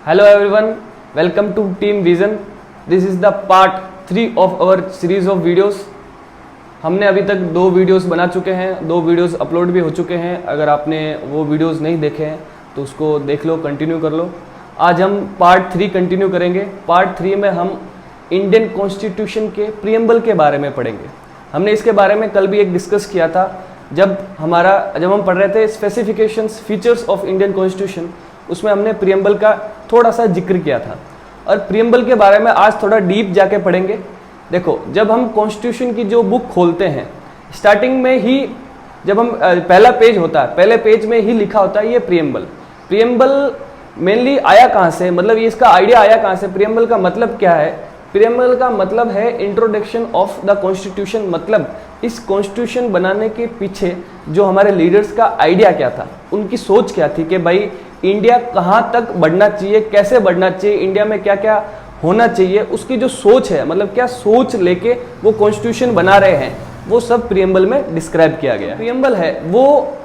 Hello everyone, welcome to Team Vision. This is the part 3 of our series of videos. हमने अभी तक 2 videos बना चुके हैं, 2 वीडियोस अपलोड भी हो चुके हैं. अगर आपने वो वीडियोस नहीं देखे हैं तो उसको देख लो, कंटिन्यू कर लो. आज हम पार्ट 3 कंटिन्यू करेंगे. पार्ट 3 में हम इंडियन कॉन्स्टिट्यूशन के प्रीएम्बल के बारे में पढ़ेंगे. हमने इसके बारे में कल भी एक डिस्कस किया था जब हम पढ़ रहे थे specifications features of Indian constitution. उसमें हमने प्रीएम्बल का थोड़ा सा जिक्र किया था और प्रीएम्बल के बारे में आज थोड़ा डीप जाके पढ़ेंगे. देखो, जब हम कॉन्स्टिट्यूशन की जो बुक खोलते हैं, स्टार्टिंग में ही जब हम पहला पेज होता है, पहले पेज में ही लिखा होता है ये प्रीएम्बल. प्रीएम्बल मेनली आया कहाँ से, मतलब ये इसका आइडिया आया कहाँ से, प्रीएम्बल का मतलब क्या है? प्रीएम्बल का मतलब है इंट्रोडक्शन ऑफ द कॉन्स्टिट्यूशन. मतलब इस कॉन्स्टिट्यूशन बनाने के पीछे जो हमारे लीडर्स का आइडिया क्या था, उनकी सोच क्या थी कि भाई इंडिया कहाँ तक बढ़ना चाहिए, कैसे बढ़ना चाहिए, इंडिया में क्या क्या होना चाहिए, उसकी जो सोच है, मतलब क्या सोच लेके वो कॉन्स्टिट्यूशन बना रहे हैं, वो सब प्रीएम्बल में डिस्क्राइब किया गया. प्रीएम्बल है वो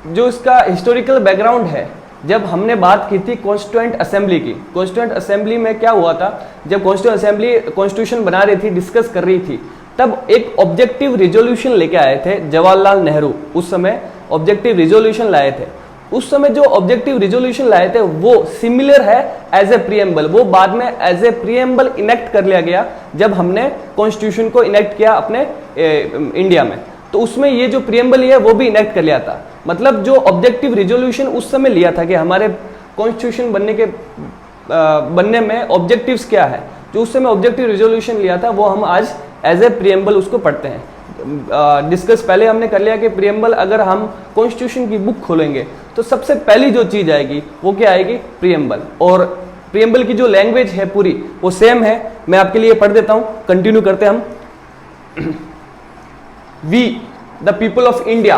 जो इसका हिस्टोरिकल बैकग्राउंड है. जब हमने बात की थी कॉन्स्टिट्यूएंट असेंबली की, कॉन्स्टिट्यूएंट असेंबली में क्या हुआ था, जब कॉन्स्टिट्यूएंट असेंबली कॉन्स्टिट्यूशन बना रही थी, डिस्कस कर रही थी, तब एक ऑब्जेक्टिव रिजोल्यूशन लेके आए थे जवाहरलाल नेहरू. उस समय ऑब्जेक्टिव रिजोल्यूशन लाए थे. उस समय जो ऑब्जेक्टिव रिजोल्यूशन लाए थे वो सिमिलर है एज ए प्रीएम्बल. वो बाद में एज ए प्रीएम्बल इनेक्ट कर लिया गया जब हमने कॉन्स्टिट्यूशन को इनेक्ट किया अपने इंडिया में. तो उसमें ये जो प्रीएम्बल है वो भी इनेक्ट कर लिया था. मतलब जो ऑब्जेक्टिव रिजोल्यूशन उस समय लिया था कि हमारे कॉन्स्टिट्यूशन बनने में ऑब्जेक्टिव्स क्या है, जो उस समय ऑब्जेक्टिव रिजोल्यूशन लिया था, वो हम आज एज ए प्रीएम्बल उसको पढ़ते हैं. डिस्कस पहले हमने कर लिया कि प्रीएम्बल, अगर हम कॉन्स्टिट्यूशन की बुक खोलेंगे तो सबसे पहली जो चीज आएगी वो क्या आएगी? प्रीएम्बल. और प्रीएम्बल की जो लैंग्वेज है पूरी वो सेम है. मैं आपके लिए पढ़ देता हूं, कंटिन्यू करते हैं हम. We the people of India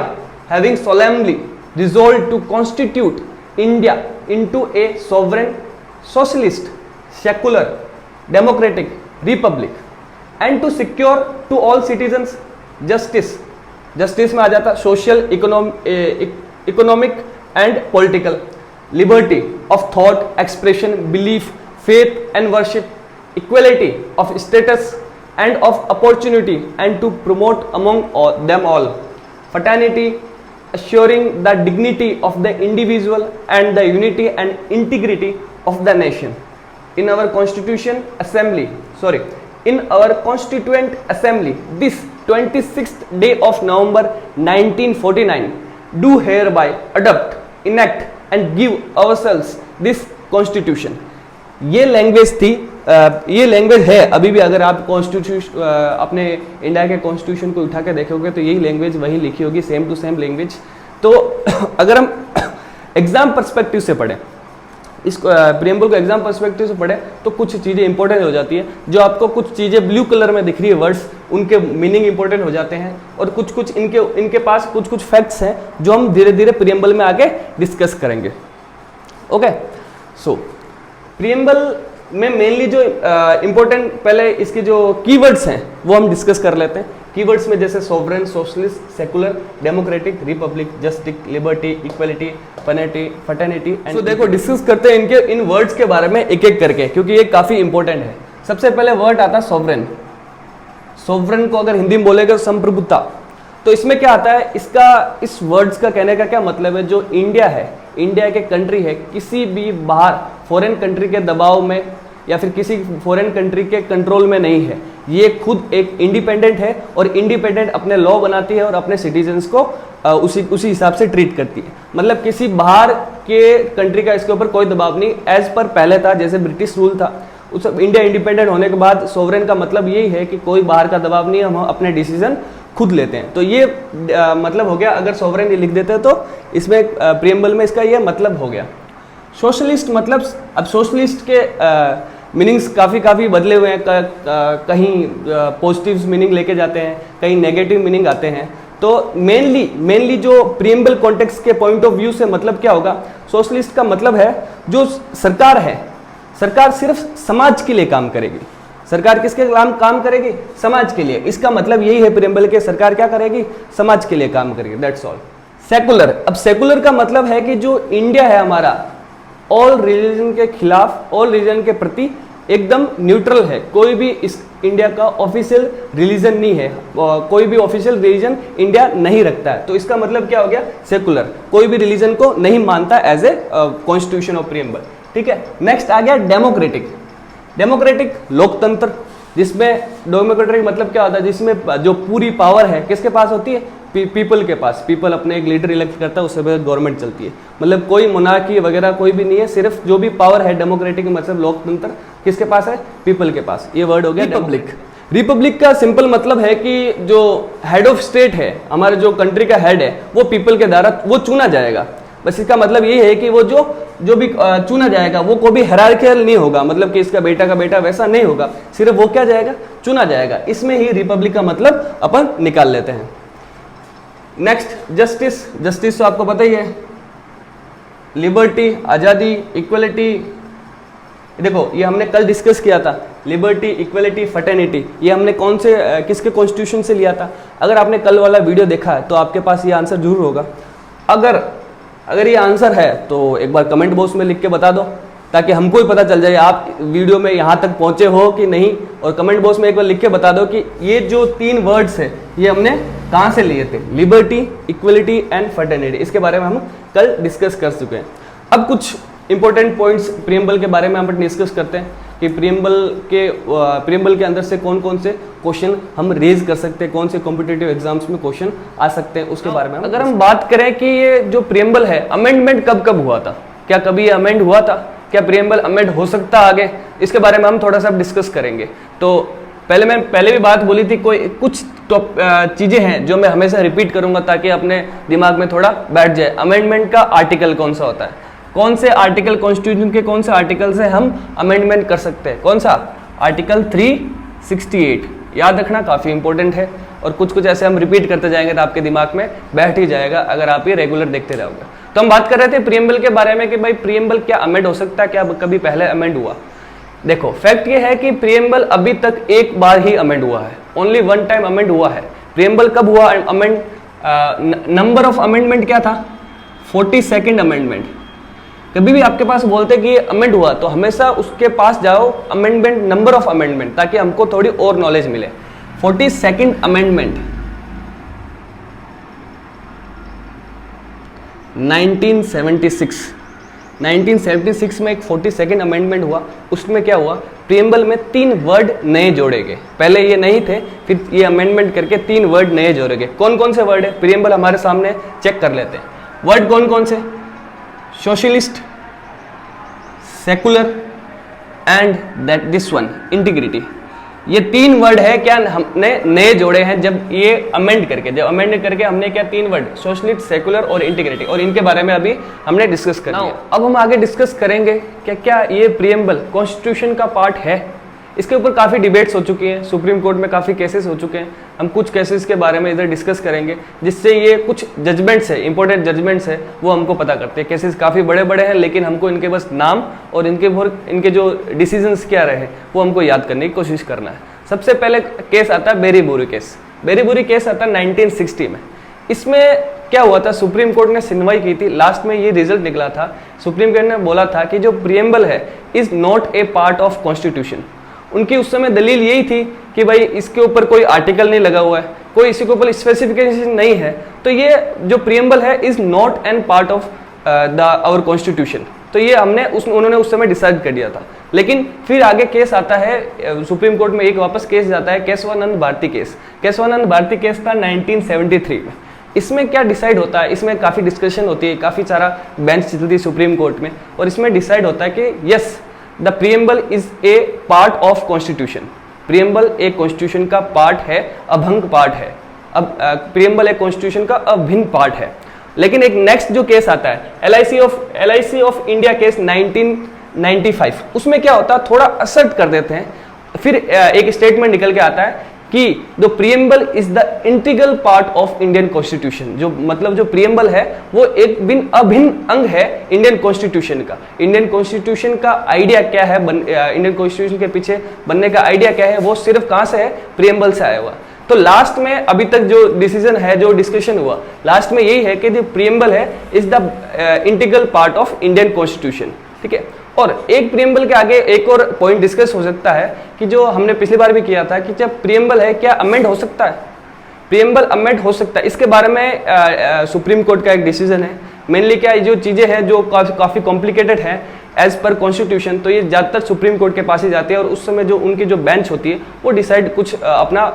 having solemnly resolved to constitute India into a sovereign, socialist, secular, democratic republic and to secure to all citizens justice. Justice में आ जाता social, economic and political liberty of thought, expression, belief, faith and worship, equality of status and of opportunity and to promote among them all fraternity, assuring the dignity of the individual and the unity and integrity of the nation. In our constituent assembly this 26th day of November 1949 do hereby adopt, enact and give ourselves this constitution. ये language थी, ये language है अभी भी. अगर आप constitution अपने India के कॉन्स्टिट्यूशन को उठा के देखोगे तो यही लैंग्वेज वही लिखी होगी, सेम टू सेम लैंग्वेज. तो अगर हम एग्जाम पर्सपेक्टिव से पढ़ें, इस प्रीएम्बल को एग्जाम पर्सपेक्टिव से पढ़ें तो कुछ चीज़ें इंपॉर्टेंट हो जाती है. जो आपको कुछ चीज़ें ब्लू कलर में दिख रही है वर्ड्स, उनके मीनिंग इंपॉर्टेंट हो जाते हैं. और कुछ इनके पास कुछ फैक्ट्स हैं जो हम धीरे धीरे प्रीएम्बल में आगे डिस्कस करेंगे. ओके, सो प्रीएम्बल में मेनली जो इंपॉर्टेंट, पहले इसके जो कीवर्ड्स हैं वो हम डिस्कस कर लेते हैं. कीवर्ड्स में जैसे sovereign, socialist, secular, democratic, Republic, justice, liberty, equality, fraternity and. तो देखो, डिस्कस करते हैं इनके इन वर्ड्स के बारे में एक एक करके, क्योंकि ये काफी इंपॉर्टेंट है. सबसे पहले वर्ड आता है सोवरेन. सोवरेन को अगर हिंदी में बोलेगा तो संप्रभुता. तो इसमें क्या आता है, इस वर्ड्स का कहने का क्या मतलब है? जो इंडिया है, इंडिया के कंट्री है, किसी भी बाहर फॉरेन कंट्री के दबाव में या फिर किसी फॉरेन कंट्री के कंट्रोल में नहीं है. ये खुद एक इंडिपेंडेंट है और इंडिपेंडेंट अपने लॉ बनाती है और अपने सिटीजन्स को उसी हिसाब से ट्रीट करती है. मतलब किसी बाहर के कंट्री का इसके ऊपर कोई दबाव नहीं, एज पर पहले था जैसे ब्रिटिश रूल था. उस इंडिया इंडिपेंडेंट होने के बाद सोवरेन का मतलब यही है कि कोई बाहर का दबाव नहीं, हम अपने डिसीजन खुद लेते हैं. तो ये मतलब हो गया. अगर सोवरेन लिख देते हैं तो इसमें प्रीएम्बल में इसका ये मतलब हो गया. सोशलिस्ट मतलब, अब सोशलिस्ट के मीनिंग्स काफ़ी बदले हुए हैं. कहीं पॉजिटिव मीनिंग लेके जाते हैं, कहीं नेगेटिव मीनिंग आते हैं. तो मेनली जो प्रीएम्बल कॉन्टेक्स्ट के पॉइंट ऑफ व्यू से मतलब क्या होगा? सोशलिस्ट का मतलब है जो सरकार है, सरकार सिर्फ समाज के लिए काम करेगी. सरकार किसके काम करेगी? समाज के लिए. इसका मतलब यही है प्रीएम्बल के, सरकार क्या करेगी? समाज के लिए काम करेगी. That's all. सेकुलर, अब सेकुलर का मतलब है कि जो इंडिया है हमारा, ऑल रिलीजन के खिलाफ, ऑल रिलीजन के प्रति एकदम न्यूट्रल है। कोई भी इस इंडिया का ऑफिशियल रिलीजन नहीं है, कोई भी ऑफिशियल रिलीजन इंडिया नहीं रखता है। तो इसका मतलब क्या हो गया, सेकुलर, कोई भी रिलीजन को नहीं मानता as a constitution of preamble. ठीक है, नेक्स्ट आ गया डेमोक्रेटिक। डेमोक्रेटिक लोकतंत्र, जिसमें डेमोक्रेटिक मतलब क्या होता है, जिसमें जो पूरी पावर है किसके पास होती है, पीपल के पास। पीपल अपने एक लीडर इलेक्ट करता है, उससे गवर्नमेंट चलती है। मतलब कोई मोनार्की वगैरह कोई भी नहीं है, सिर्फ जो भी पावर है डेमोक्रेटिक मतलब लोकतंत्र किसके पास है, पीपल के पास। ये वर्ड हो गया रिपब्लिक। रिपब्लिक का सिंपल मतलब है कि जो हेड ऑफ स्टेट है, हमारे जो कंट्री का हेड है, वो पीपल के द्वारा वो चुना जाएगा। बस इसका मतलब ये है कि वो जो भी चुना जाएगा वो कोई भी हायरार्किकल नहीं होगा, मतलब कि इसका बेटा का बेटा वैसा नहीं होगा, सिर्फ वो क्या जाएगा, चुना जाएगा। इसमें ही रिपब्लिक का मतलब अपन निकाल लेते हैं। Next justice. जस्टिस तो आपको पता ही है, लिबर्टी, आज़ादी, इक्वलिटी। देखो ये हमने कल डिस्कस किया था, लिबर्टी, इक्वलिटी, फर्टर्निटी, ये हमने कौन से किसके कॉन्स्टिट्यूशन से लिया था। अगर आपने कल वाला वीडियो देखा है तो आपके पास ये आंसर जरूर होगा। अगर ये आंसर है तो एक बार कमेंट बॉक्स में लिख के बता दो, ताकि हमको ही पता चल जाए आप वीडियो में यहाँ तक पहुँचे हो कि नहीं। और कमेंट बॉक्स में एक बार लिख के बता दो कि ये जो 3 वर्ड्स है ये हमने कहाँ से लिए थे, लिबर्टी, इक्वलिटी एंड फर्टर्निटी। इसके बारे में हम कल डिस्कस कर चुके हैं। अब कुछ इंपॉर्टेंट पॉइंट्स प्रीएम्बल के बारे में हम डिस्कस करते हैं कि प्रीएम्बल के अंदर से कौन कौन से क्वेश्चन हम रेज कर सकते हैं, कौन से कॉम्पिटिटिव एग्जाम्स में क्वेश्चन आ सकते हैं, उसके बारे में अगर हम बात करें कि ये जो प्रीएम्बल है अमेंडमेंट कब कब हुआ था, क्या कभी ये अमेंड हुआ था, क्या प्रीएम्बल अमेंड हो सकता आगे, इसके बारे में हम थोड़ा सा डिस्कस करेंगे। तो पहले भी बात बोली थी, कुछ चीज़ें हैं जो मैं हमेशा रिपीट करूंगा ताकि अपने दिमाग में थोड़ा बैठ जाए। अमेंडमेंट का आर्टिकल कौन सा होता है, कौन से आर्टिकल, कॉन्स्टिट्यूशन के कौन से आर्टिकल से हम अमेंडमेंट कर सकते हैं, कौन सा, आर्टिकल 368, याद रखना काफ़ी इंपॉर्टेंट है। और कुछ ऐसे हम रिपीट करते जाएंगे तो आपके दिमाग में बैठ ही जाएगा अगर आप ये रेगुलर देखते रहोगे। तो हम बात कर रहे थे प्रीएम्बल के बारे में कि भाई प्रीएम्बल क्या अमेंड हो सकता है, क्या कभी पहले अमेंड हुआ। देखो फैक्ट ये है कि प्रीएम्बल अभी तक एक बार ही अमेंड हुआ है, ओनली वन टाइम अमेंड हुआ है। प्रीएम्बल कब हुआ अमेंड, नंबर ऑफ अमेंडमेंट क्या था, 42nd अमेंडमेंट। कभी भी आपके पास बोलते कि ये अमेंड हुआ तो हमेशा उसके पास जाओ अमेंडमेंट, नंबर ऑफ अमेंडमेंट, ताकि हमको थोड़ी और नॉलेज मिले। 42nd अमेंडमेंट 1976 में एक 42nd अमेंडमेंट हुआ। उसमें क्या हुआ, प्रीएम्बल में 3 वर्ड नए जोड़े गए। पहले ये नहीं थे, फिर ये अमेंडमेंट करके 3 वर्ड नए जोड़े गए। कौन कौन से वर्ड है, प्रीएम्बल हमारे सामने चेक कर लेते हैं। वर्ड कौन कौन से, socialist, secular and that this one integrity. ये 3 वर्ड है क्या हमने नए जोड़े हैं जब ये अमेंड करके, हमने क्या 3 वर्ड, सोशलिस्ट, सेकुलर और इंटीग्रिटी, और इनके बारे में अभी हमने डिस्कस कर लिया। अब हम आगे डिस्कस करेंगे क्या ये प्रीएम्बल कॉन्स्टिट्यूशन का पार्ट है। इसके ऊपर काफ़ी डिबेट्स हो चुकी हैं, सुप्रीम कोर्ट में काफ़ी केसेस हो चुके हैं। हम कुछ केसेस के बारे में इधर डिस्कस करेंगे जिससे ये कुछ जजमेंट्स है, इंपॉर्टेंट जजमेंट्स है, वो हमको पता करते हैं। केसेस काफ़ी बड़े बड़े हैं लेकिन हमको इनके बस नाम और इनके जो डिसीजंस क्या रहे वो हमको याद करने की कोशिश करना है। सबसे पहले केस आता है बेरीबोरी केस। बेरीबोरी केस आता है 1960 में। इसमें क्या हुआ था, सुप्रीम कोर्ट ने सुनवाई की थी, लास्ट में ये रिजल्ट निकला था। सुप्रीम कोर्ट ने बोला था कि जो प्रीएम्बल है is not a part of constitution. उनकी उस समय दलील यही थी कि भाई इसके ऊपर कोई आर्टिकल नहीं लगा हुआ है, कोई इसी के ऊपर स्पेसिफिकेशन नहीं है, तो ये जो प्रीएम्बल है is not an part of our constitution. तो ये उन्होंने उस समय डिसाइड कर दिया था। लेकिन फिर आगे केस आता है सुप्रीम कोर्ट में, एक वापस केस जाता है केशवानंद भारती केस। केशवानंद भारती केस था 1973 में। इसमें क्या डिसाइड होता है, इसमें काफ़ी डिस्कशन होती है, काफ़ी सारा बेंच चलती है सुप्रीम कोर्ट में, और इसमें डिसाइड होता है कि yes the preamble is a part of constitution. Preamble एक कॉन्स्टिट्यूशन का पार्ट है, अभंग पार्ट है। अब प्रीएम्बल एक कॉन्स्टिट्यूशन का अभिन्न पार्ट है। लेकिन एक नेक्स्ट जो केस आता है LIC ऑफ इंडिया केस 1995, उसमें क्या होता है, थोड़ा असर्ट कर देते हैं, फिर एक स्टेटमेंट निकल के आता है कि the preamble is the integral part of Indian constitution. जो मतलब जो प्रीएम्बल है वो एक अभिन्न अंग है इंडियन कॉन्स्टिट्यूशन का। इंडियन कॉन्स्टिट्यूशन का आइडिया क्या है, इंडियन कॉन्स्टिट्यूशन के पीछे बनने का आइडिया क्या है, वो सिर्फ कहाँ से है, प्रीएम्बल से आया हुआ। तो लास्ट में अभी तक जो डिसीजन है, जो डिस्कशन हुआ, लास्ट में यही है कि जो प्रीएम्बल है is the integral part of Indian constitution. ठीक है। और एक प्रीएम्बल के आगे एक और पॉइंट डिस्कस हो सकता है कि जो हमने पिछली बार भी किया था कि जब प्रीएम्बल है क्या अमेंड हो सकता है, प्रीएम्बल अमेंड हो सकता है। इसके बारे में सुप्रीम कोर्ट का एक डिसीजन है। मेनली क्या जो चीज़ें हैं जो काफ़ी कॉम्प्लिकेटेड है एज पर कॉन्स्टिट्यूशन, तो ये ज़्यादातर सुप्रीम कोर्ट के पास ही जाती है और उस समय जो उनकी जो बेंच होती है वो डिसाइड कुछ अपना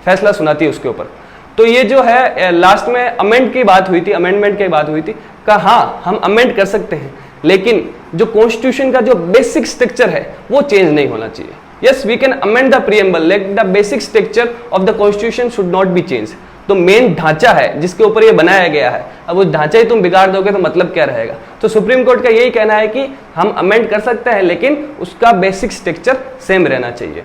फैसला सुनाती है उसके ऊपर। तो ये जो है लास्ट में अमेंड की बात हुई थी, अमेंडमेंट की बात हुई थी, कहा हाँ हम अमेंड कर सकते हैं, लेकिन जो कॉन्स्टिट्यूशन का जो बेसिक स्ट्रक्चर है वो चेंज नहीं होना चाहिए। Yes we can amend the preamble, like the basic structure of the constitution should not be change. तो मेन ढांचा है जिसके ऊपर ये बनाया गया है, अब उस ढांचा ही तुम बिगाड़ दोगे तो मतलब क्या रहेगा। तो सुप्रीम कोर्ट का यही कहना है कि हम अमेंड कर सकते हैं लेकिन उसका बेसिक स्ट्रक्चर सेम रहना चाहिए।